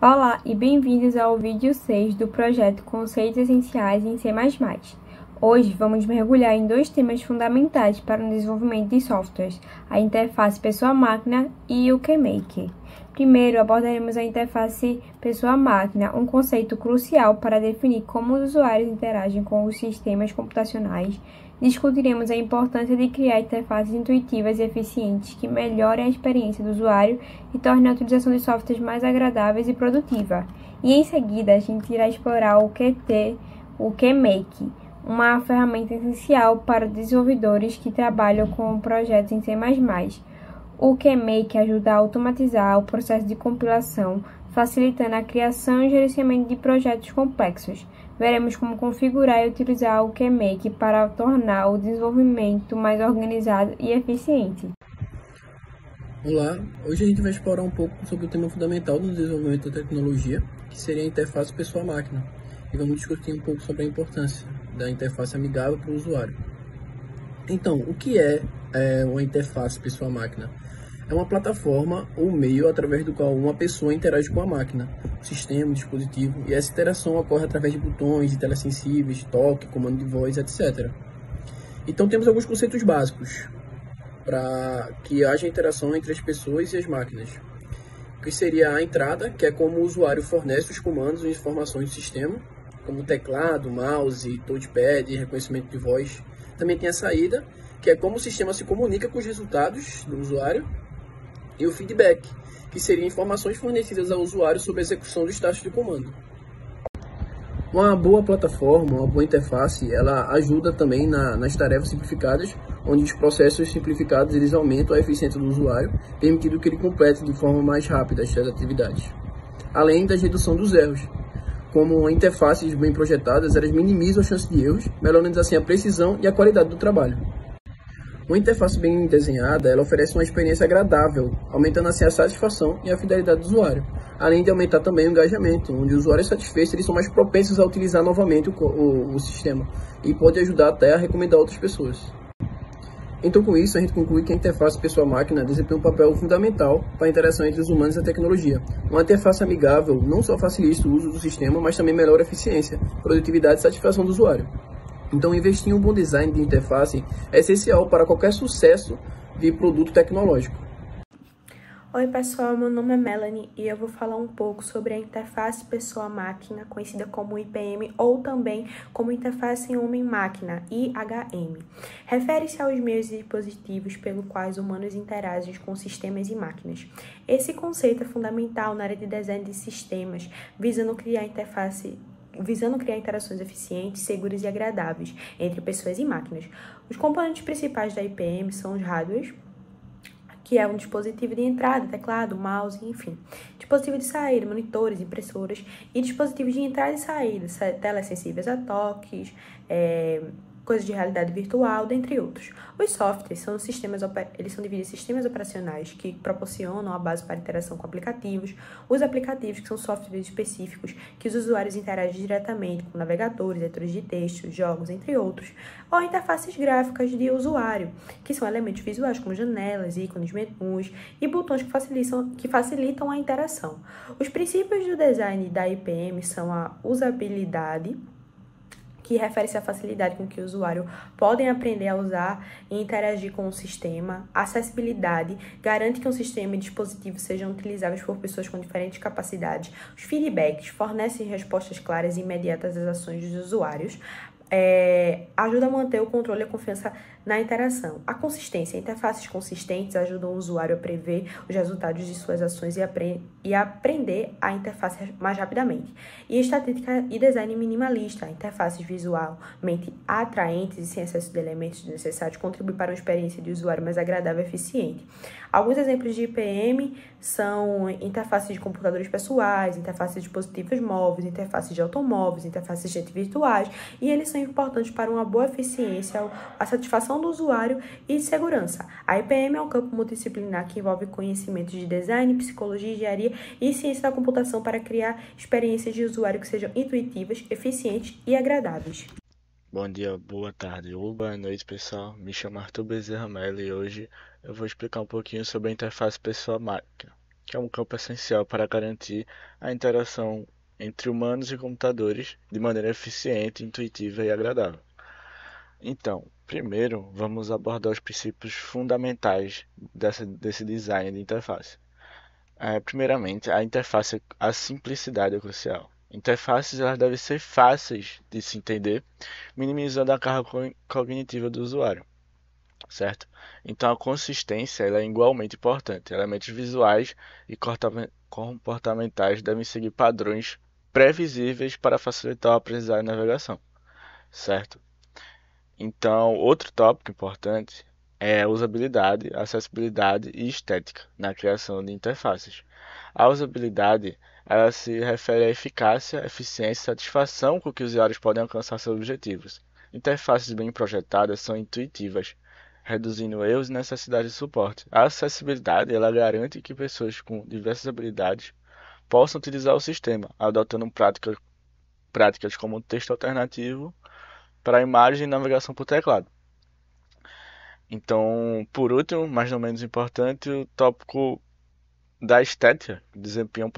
Olá e bem-vindos ao vídeo 6 do projeto Conceitos Essenciais em C++. Hoje vamos mergulhar em dois temas fundamentais para o desenvolvimento de softwares, a interface pessoa-máquina e o KMake. Primeiro, abordaremos a interface pessoa-máquina, um conceito crucial para definir como os usuários interagem com os sistemas computacionais. Discutiremos a importância de criar interfaces intuitivas e eficientes que melhorem a experiência do usuário e tornem a utilização de softwares mais agradáveis e produtiva. E em seguida, a gente irá explorar o KMake, uma ferramenta essencial para desenvolvedores que trabalham com projetos em C++. O KMake ajuda a automatizar o processo de compilação, facilitando a criação e gerenciamento de projetos complexos. Veremos como configurar e utilizar o KMake para tornar o desenvolvimento mais organizado e eficiente. Olá, hoje a gente vai explorar um pouco sobre o tema fundamental do desenvolvimento da tecnologia, que seria a interface pessoa-máquina, e vamos discutir um pouco sobre a importância da interface amigável para o usuário. Então, o que é uma interface pessoa-máquina? É uma plataforma ou meio através do qual uma pessoa interage com a máquina, o sistema, o dispositivo, e essa interação ocorre através de botões, de telas sensíveis, toque, comando de voz, etc. Então temos alguns conceitos básicos para que haja interação entre as pessoas e as máquinas, que seria a entrada, que é como o usuário fornece os comandos e informações do sistema, como teclado, mouse, touchpad, reconhecimento de voz. Também tem a saída, que é como o sistema se comunica com os resultados do usuário, e o feedback, que seria informações fornecidas ao usuário sobre a execução dos tasks de comando. Uma boa plataforma, uma boa interface, ela ajuda também nas tarefas simplificadas, onde os processos simplificados eles aumentam a eficiência do usuário, permitindo que ele complete de forma mais rápida as suas atividades. Além da redução dos erros, como interfaces bem projetadas, elas minimizam a chance de erros, melhorando assim a precisão e a qualidade do trabalho. Uma interface bem desenhada, ela oferece uma experiência agradável, aumentando assim a satisfação e a fidelidade do usuário, além de aumentar também o engajamento, onde os usuários satisfeitos eles são mais propensos a utilizar novamente o sistema e pode ajudar até a recomendar outras pessoas. Então, com isso, a gente conclui que a interface pessoa-máquina desempenha um papel fundamental para a interação entre os humanos e a tecnologia. Uma interface amigável não só facilita o uso do sistema, mas também melhora a eficiência, produtividade e satisfação do usuário. Então, investir em um bom design de interface é essencial para qualquer sucesso de produto tecnológico. Oi pessoal, meu nome é Melanie e eu vou falar um pouco sobre a interface pessoa-máquina, conhecida como IPM ou também como interface homem-máquina, IHM. Refere-se aos meios e dispositivos pelos quais humanos interagem com sistemas e máquinas. Esse conceito é fundamental na área de design de sistemas, visando criar interações eficientes, seguras e agradáveis entre pessoas e máquinas. Os componentes principais da IPM são os hardwares, que é um dispositivo de entrada, teclado, mouse, enfim. Dispositivo de saída, monitores, impressoras e dispositivos de entrada e saída, telas sensíveis a toques, coisas de realidade virtual, dentre outros. Os softwares eles são divididos em sistemas operacionais que proporcionam a base para interação com aplicativos, os aplicativos, que são softwares específicos que os usuários interagem diretamente com navegadores, leitores de texto, jogos, entre outros, ou interfaces gráficas de usuário, que são elementos visuais como janelas, ícones, menus e botões que facilitam a interação. Os princípios do design da IPM são a usabilidade, que refere-se à facilidade com que o usuário podem aprender a usar e interagir com o sistema. A acessibilidade garante que um sistema e dispositivo sejam utilizáveis por pessoas com diferentes capacidades. Os feedbacks fornecem respostas claras e imediatas às ações dos usuários. Ajuda a manter o controle e a confiança na interação. A consistência. Interfaces consistentes ajudam o usuário a prever os resultados de suas ações e aprender a interface mais rapidamente. E estética e design minimalista. Interfaces visualmente atraentes e sem excesso de elementos desnecessários contribuem para uma experiência de usuário mais agradável e eficiente. Alguns exemplos de IPM são interfaces de computadores pessoais, interfaces de dispositivos móveis, interfaces de automóveis, interfaces de virtuais, e eles são importantes para uma boa eficiência, a satisfação do usuário e segurança. A IPM é um campo multidisciplinar que envolve conhecimentos de design, psicologia, engenharia e ciência da computação para criar experiências de usuário que sejam intuitivas, eficientes e agradáveis. Bom dia, boa tarde ou boa noite, pessoal. Me chamo Arthur Bezerra Mello e hoje eu vou explicar um pouquinho sobre a interface pessoa-máquina. que é um campo essencial para garantir a interação entre humanos e computadores de maneira eficiente, intuitiva e agradável. Então, primeiro, vamos abordar os princípios fundamentais desse design de interface. Primeiramente, a interface, a simplicidade é crucial. Interfaces elas devem ser fáceis de se entender, minimizando a carga cognitiva do usuário, certo? Então, a consistência ela é igualmente importante. Elementos visuais e comportamentais devem seguir padrões previsíveis para facilitar o aprendizado e navegação, certo? Então, outro tópico importante é a usabilidade, acessibilidade e estética na criação de interfaces. A usabilidade, ela se refere à eficácia, eficiência e satisfação com que os usuários podem alcançar seus objetivos. Interfaces bem projetadas são intuitivas, reduzindo erros e necessidades de suporte. A acessibilidade, ela garante que pessoas com diversas habilidades possam utilizar o sistema, adotando práticas como texto alternativo para imagem e navegação por teclado. Então, por último, mas não menos importante, o tópico da estética desempenha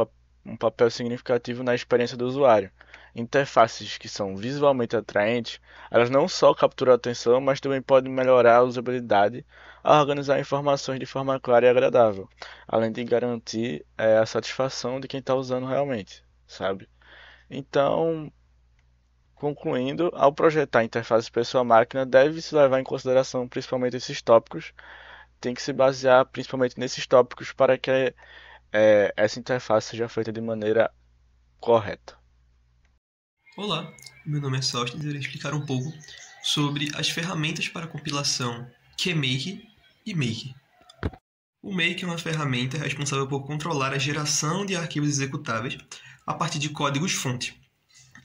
um papel significativo na experiência do usuário. Interfaces que são visualmente atraentes, elas não só capturam a atenção, mas também podem melhorar a usabilidade ao organizar informações de forma clara e agradável, além de garantir a satisfação de quem está usando realmente, sabe? Então, concluindo, ao projetar a interface pessoa-máquina, deve-se levar em consideração principalmente esses tópicos, tem que se basear principalmente nesses tópicos para que essa interface seja feita de maneira correta. Olá, meu nome é Sóstenes e eu irei explicar um pouco sobre as ferramentas para compilação QMake e Make. O Make é uma ferramenta responsável por controlar a geração de arquivos executáveis a partir de códigos-fonte.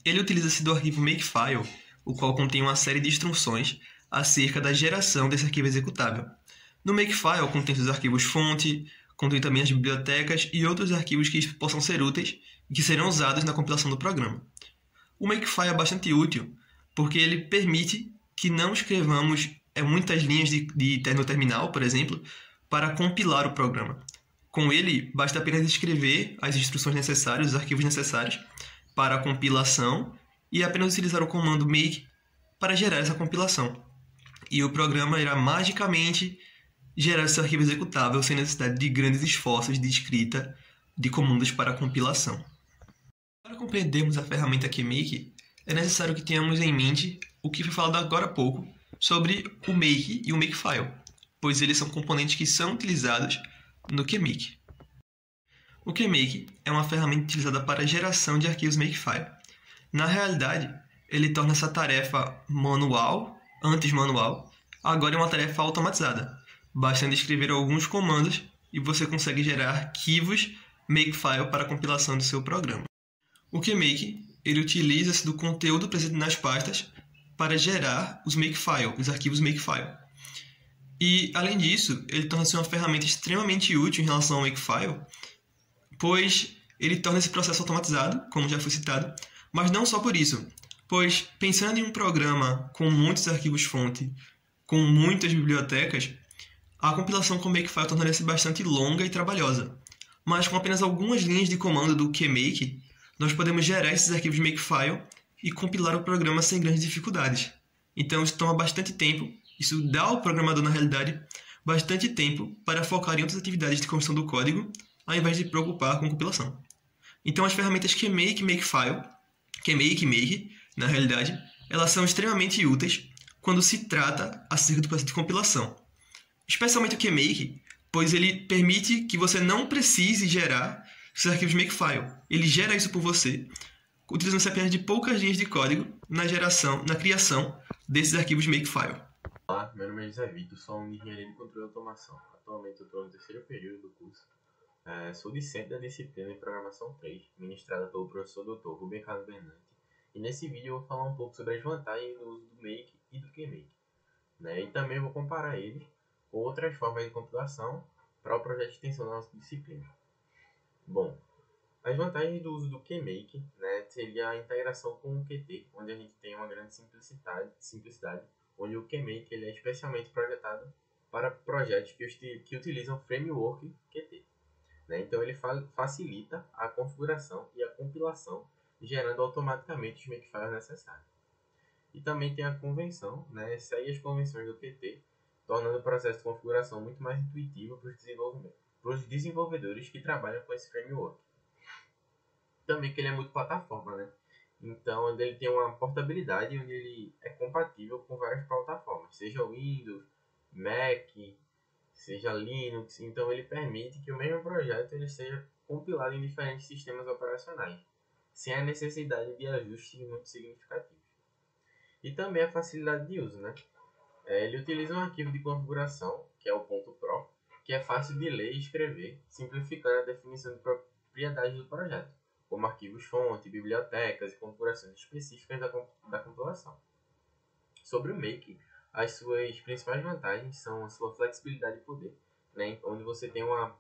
Ele utiliza-se do arquivo Makefile, o qual contém uma série de instruções acerca da geração desse arquivo executável. No Makefile contém os arquivos-fonte, contém também as bibliotecas e outros arquivos que possam ser úteis e que serão usados na compilação do programa. O Makefile é bastante útil porque ele permite que não escrevamos muitas linhas no terminal, por exemplo, para compilar o programa. Com ele, basta apenas escrever as instruções necessárias, os arquivos necessários para a compilação e apenas utilizar o comando make para gerar essa compilação. E o programa irá magicamente gerar esse arquivo executável sem necessidade de grandes esforços de escrita de comandos para a compilação. Para compreendermos a ferramenta QMake, é necessário que tenhamos em mente o que foi falado agora há pouco sobre o Make e o Makefile, pois eles são componentes que são utilizados no QMake. O QMake é uma ferramenta utilizada para a geração de arquivos Makefile. Na realidade, ele torna essa tarefa antes manual, agora é uma tarefa automatizada, bastando escrever alguns comandos e você consegue gerar arquivos Makefile para a compilação do seu programa. O QMake ele utiliza-se do conteúdo presente nas pastas para gerar os arquivos Makefile. E, além disso, ele torna-se uma ferramenta extremamente útil em relação ao Makefile, pois ele torna esse processo automatizado, como já foi citado, mas não só por isso, pois pensando em um programa com muitos arquivos-fonte, com muitas bibliotecas, a compilação com o Makefile tornaria-se bastante longa e trabalhosa. Mas com apenas algumas linhas de comando do QMake, nós podemos gerar esses arquivos Makefile e compilar o programa sem grandes dificuldades. Então isso toma bastante tempo, isso dá ao programador, na realidade, bastante tempo para focar em outras atividades de construção do código, ao invés de se preocupar com compilação. Então as ferramentas QMake e Makefile, QMake e Make, na realidade, elas são extremamente úteis quando se trata acerca do processo de compilação. Especialmente o QMake, pois ele permite que você não precise gerar esses arquivos Makefile. Ele gera isso por você, utilizando-se apenas de poucas linhas de código na criação desses arquivos Makefile. Olá, meu nome é José Vitor, sou um engenheiro de controle e automação. Atualmente eu estou no terceiro período do curso. Sou discente da disciplina de Programação 3, ministrada pelo professor Dr. Rubem Carlos Bernanke. E nesse vídeo eu vou falar um pouco sobre as vantagens do uso do Make e do QMake. E também vou comparar eles com outras formas de compilação para o projeto de extensão da nossa disciplina. Bom, as vantagens do uso do QMake seria a integração com o Qt, onde a gente tem uma grande simplicidade, onde o QMake ele é especialmente projetado para projetos que utilizam framework Qt. né? Então ele facilita a configuração e a compilação, gerando automaticamente os makefiles necessários. E também tem a convenção, né? Segue as convenções do Qt, tornando o processo de configuração muito mais intuitivo para os desenvolvedores que trabalham com esse framework. Também que ele é multiplataforma, né? Então, onde ele tem uma portabilidade, onde ele é compatível com várias plataformas, seja Windows, Mac, seja Linux. Então, ele permite que o mesmo projeto ele seja compilado em diferentes sistemas operacionais, sem a necessidade de ajustes muito significativos. E também a facilidade de uso, né? Ele utiliza um arquivo de configuração, que é o .pro, que é fácil de ler e escrever, simplificando a definição de propriedades do projeto, como arquivos-fonte, bibliotecas e configurações específicas da compilação. Sobre o Make, as suas principais vantagens são a sua flexibilidade e poder, né? Onde você tem uma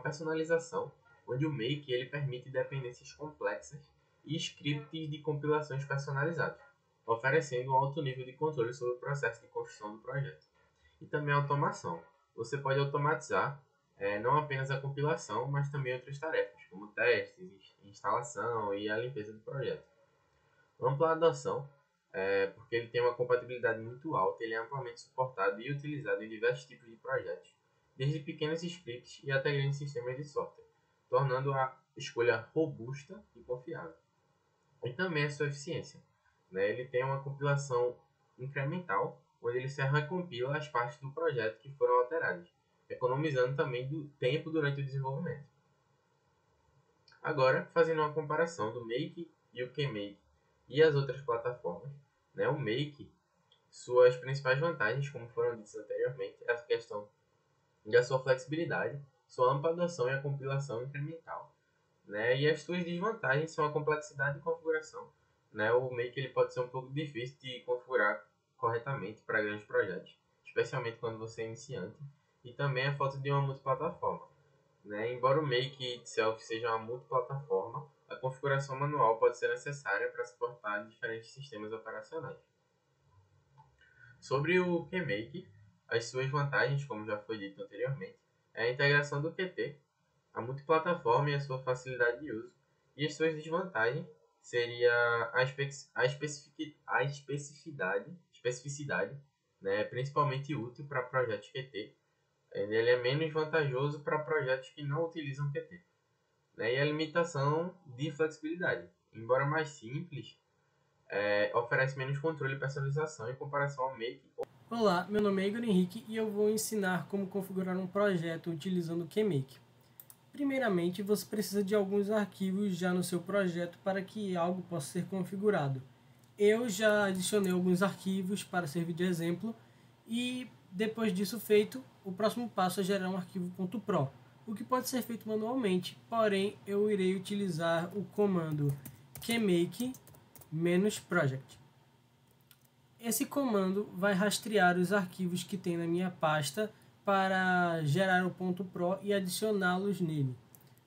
personalização, onde o Make ele permite dependências complexas e scripts de compilações personalizados, oferecendo um alto nível de controle sobre o processo de construção do projeto. E também a automação. Você pode automatizar não apenas a compilação, mas também outras tarefas, como testes, instalação e a limpeza do projeto. Ampla adoção, porque ele tem uma compatibilidade muito alta, ele é amplamente suportado e utilizado em diversos tipos de projetos, desde pequenos scripts e até grandes sistemas de software, tornando a escolha robusta e confiável. E também a sua eficiência, né? Ele tem uma compilação incremental, onde ele se recompila as partes do projeto que foram alteradas, economizando também do tempo durante o desenvolvimento. Agora, fazendo uma comparação do Make e o KMake e as outras plataformas, né? O Make, suas principais vantagens, como foram ditas anteriormente, é a questão da sua flexibilidade, sua ampla adoção e a compilação incremental, né? E as suas desvantagens são a complexidade de configuração, né? O Make ele pode ser um pouco difícil de configurar corretamente para grandes projetos, especialmente quando você é iniciante, e também a falta de uma multiplataforma, né? Embora o Make itself seja uma multiplataforma, a configuração manual pode ser necessária para suportar diferentes sistemas operacionais. Sobre o KMake, as suas vantagens, como já foi dito anteriormente, é a integração do Qt, a multiplataforma e a sua facilidade de uso, e as suas desvantagens seria a especificidade, né, principalmente útil para projetos Qt. Ele é menos vantajoso para projetos que não utilizam Qt, né, e a limitação de flexibilidade. Embora mais simples, oferece menos controle e personalização em comparação ao Make. Olá, meu nome é Igor Henrique e eu vou ensinar como configurar um projeto utilizando o KMake. Primeiramente, você precisa de alguns arquivos já no seu projeto para que algo possa ser configurado. Eu já adicionei alguns arquivos para servir de exemplo e depois disso feito, o próximo passo é gerar um arquivo .pro, o que pode ser feito manualmente, porém eu irei utilizar o comando kmake-project. Esse comando vai rastrear os arquivos que tem na minha pasta para gerar o .pro e adicioná-los nele.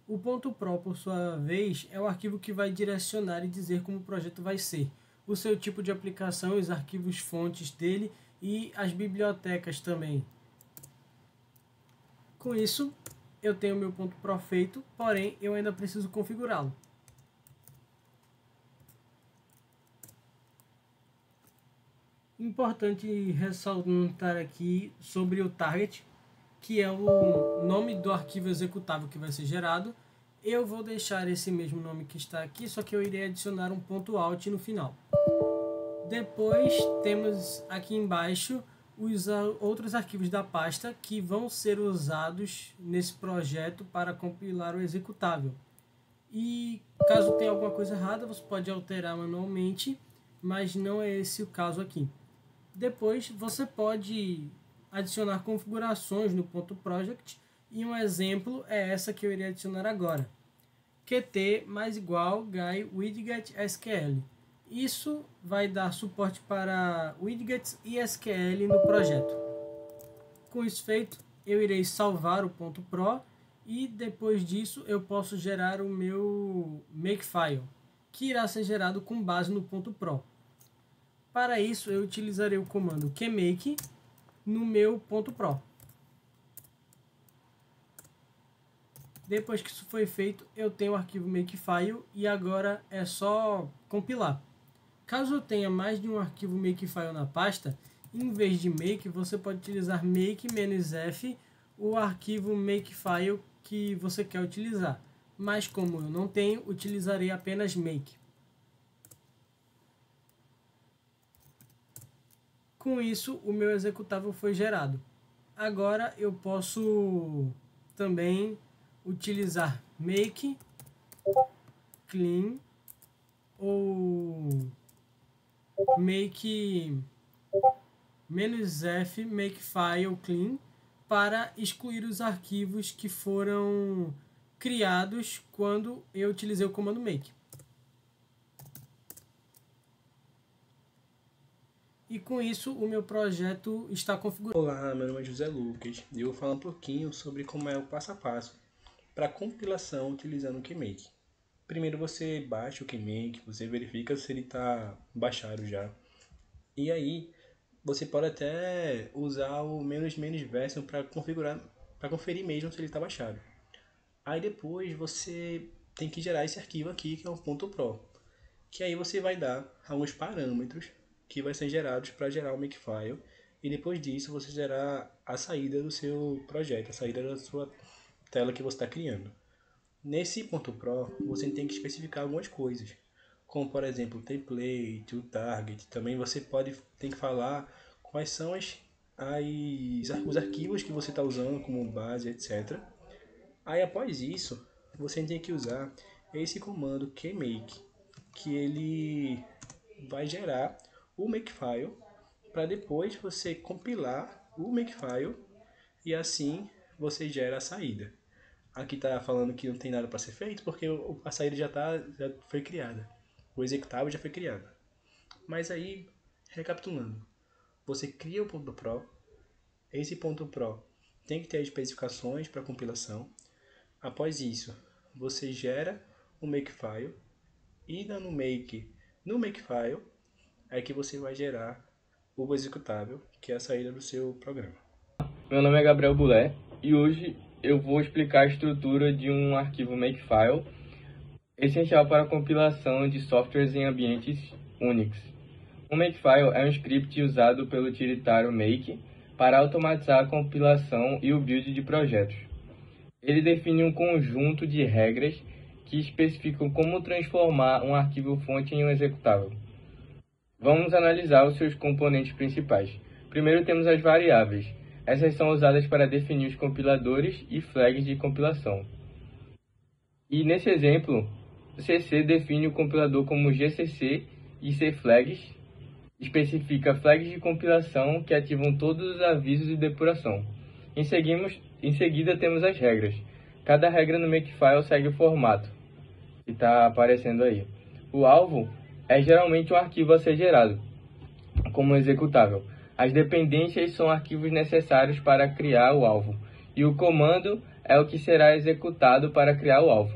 O .pro, por sua vez, é o arquivo que vai direcionar e dizer como o projeto vai ser, o seu tipo de aplicação, os arquivos fontes dele e as bibliotecas também. Com isso, eu tenho meu .pro feito, porém eu ainda preciso configurá-lo. Importante ressaltar aqui sobre o target, que é o nome do arquivo executável que vai ser gerado. Eu vou deixar esse mesmo nome que está aqui, só que eu irei adicionar um .alt no final. Depois temos aqui embaixo os outros arquivos da pasta que vão ser usados nesse projeto para compilar o executável. E caso tenha alguma coisa errada, você pode alterar manualmente, mas não é esse o caso aqui. Depois você pode adicionar configurações no .project e um exemplo é essa que eu irei adicionar agora. Qt mais igual guy widget SQL. Isso vai dar suporte para widgets e SQL no projeto. Com isso feito, eu irei salvar o .pro e depois disso eu posso gerar o meu makefile, que irá ser gerado com base no .pro. Para isso, eu utilizarei o comando kmake no meu .pro. Depois que isso foi feito, eu tenho o arquivo Makefile e agora é só compilar. Caso eu tenha mais de um arquivo Makefile na pasta, em vez de make, você pode utilizar make-f, o arquivo Makefile que você quer utilizar. Mas como eu não tenho, utilizarei apenas make. Com isso, o meu executável foi gerado. Agora eu posso também utilizar make clean ou make "-f makefile clean para excluir os arquivos que foram criados quando eu utilizei o comando make. E com isso o meu projeto está configurado. Olá, meu nome é José Lucas e eu vou falar um pouquinho sobre como é o passo a passo para compilação utilizando o KMake. Primeiro você baixa o KMake, você verifica se ele está baixado já. E aí você pode até usar o "-version" para configurar, para conferir mesmo se ele está baixado. Aí depois você tem que gerar esse arquivo aqui, que é um .pro, que aí você vai dar alguns parâmetros que vai ser gerados para gerar o Makefile, e depois disso você gerar a saída do seu projeto, a saída da sua tela que você está criando. Nesse .pro você tem que especificar algumas coisas, como por exemplo o template, o target. Também você tem que falar quais são os arquivos que você está usando como base, etc. Aí após isso, você tem que usar esse comando kmake, que ele vai gerar o Makefile para depois você compilar o Makefile e assim você gera a saída. Aqui está falando que não tem nada para ser feito porque a saída já foi criada. O executável já foi criado. Mas aí, recapitulando, você cria o .pro, esse .pro tem que ter as especificações para compilação. Após isso, você gera o Makefile e no Makefile é que você vai gerar o executável, que é a saída do seu programa. Meu nome é Gabriel Bulé e hoje eu vou explicar a estrutura de um arquivo Makefile essencial para a compilação de softwares em ambientes Unix. Um Makefile é um script usado pelo utilitário Make para automatizar a compilação e o build de projetos. Ele define um conjunto de regras que especificam como transformar um arquivo fonte em um executável. Vamos analisar os seus componentes principais. Primeiro temos as variáveis. Essas são usadas para definir os compiladores e flags de compilação. E nesse exemplo, o CC define o compilador como GCC e CFlags especifica flags de compilação que ativam todos os avisos de depuração. Em seguida temos as regras. Cada regra no Makefile segue o formato que está aparecendo aí. O alvo é geralmente um arquivo a ser gerado, como executável. As dependências são arquivos necessários para criar o alvo, e o comando é o que será executado para criar o alvo.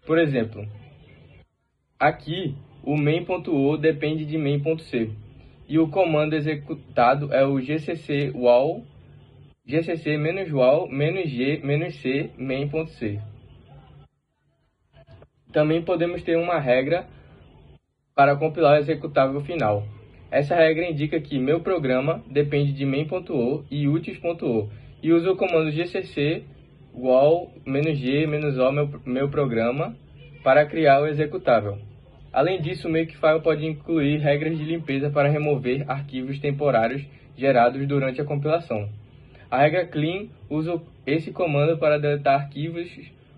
Por exemplo, aqui o main.o depende de main.c, e o comando executado é o gcc-wall gcc-wall-g-c main.c. Também podemos ter uma regra para compilar o executável final. Essa regra indica que meu programa depende de main.o e utils.o e usa o comando gcc wall-g-o meu programa para criar o executável. Além disso, o Makefile pode incluir regras de limpeza para remover arquivos temporários gerados durante a compilação. A regra clean usa esse comando para deletar arquivos,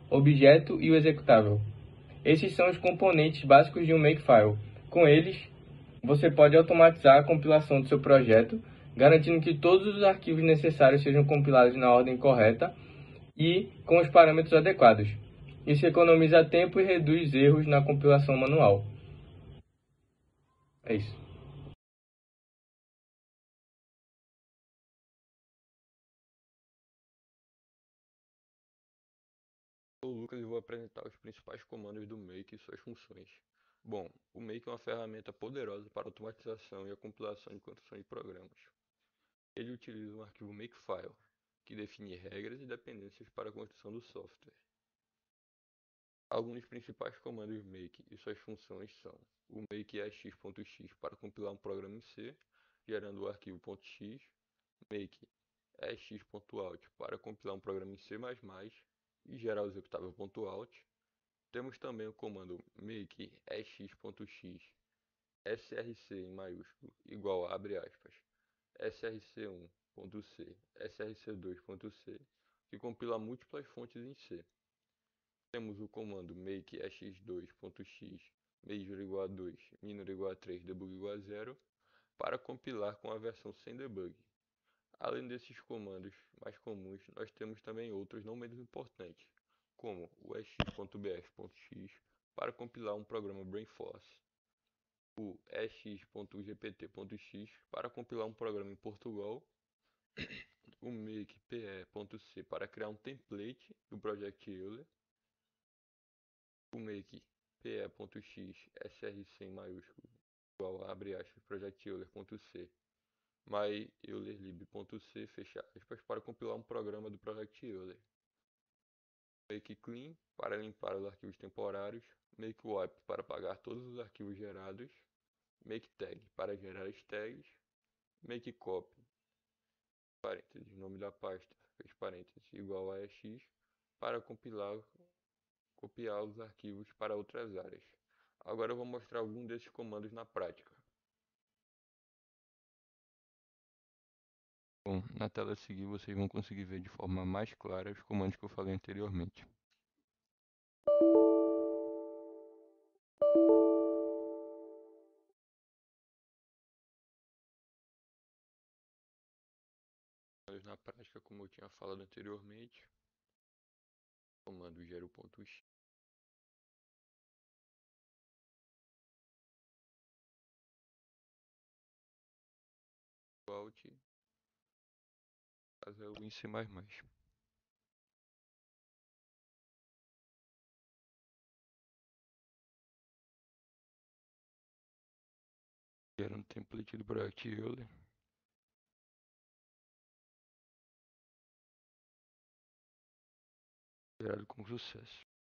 objeto e o executável. Esses são os componentes básicos de um Makefile. Com eles, você pode automatizar a compilação do seu projeto, garantindo que todos os arquivos necessários sejam compilados na ordem correta e com os parâmetros adequados. Isso economiza tempo e reduz erros na compilação manual. É isso. Sou o Lucas e vou apresentar os principais comandos do Make e suas funções. Bom, o Make é uma ferramenta poderosa para a automatização e a compilação de construção de programas. Ele utiliza um arquivo Makefile, que define regras e dependências para a construção do software. Alguns dos principais comandos make e suas funções são o make x.x para compilar um programa em C, gerando o arquivo .x, make x.out para compilar um programa em C++ e gerar o executável .out. Temos também o comando make x.x src em maiúsculo igual a, abre aspas, src1.c, src2.c, que compila múltiplas fontes em C. Temos o comando make x2.x major igual a 2, minor igual a 3, debug igual a 0, para compilar com a versão sem debug. Além desses comandos mais comuns, nós temos também outros não menos importantes, como o x.bf.x para compilar um programa Brainforce, o x.gpt.x para compilar um programa em Portugal, o make.pe.c para criar um template do Project Euler, o make.pe.x src em maiúsculo igual a, abre aspas, Project Euler.c myeulerlib.c fecha aspas para compilar um programa do Project Euler, make clean para limpar os arquivos temporários, make wipe para apagar todos os arquivos gerados, make tag para gerar as tags, make copy, parênteses, nome da pasta, fecha parênteses, igual a ex, para copiar os arquivos para outras áreas. Agora eu vou mostrar algum desses comandos na prática. Bom, na tela a seguir vocês vão conseguir ver de forma mais clara os comandos que eu falei anteriormente. Na prática, como eu tinha falado anteriormente, o comando gera o .x, alt, fazer o em C++. Gerando o template do Project Euler. Gerado com sucesso.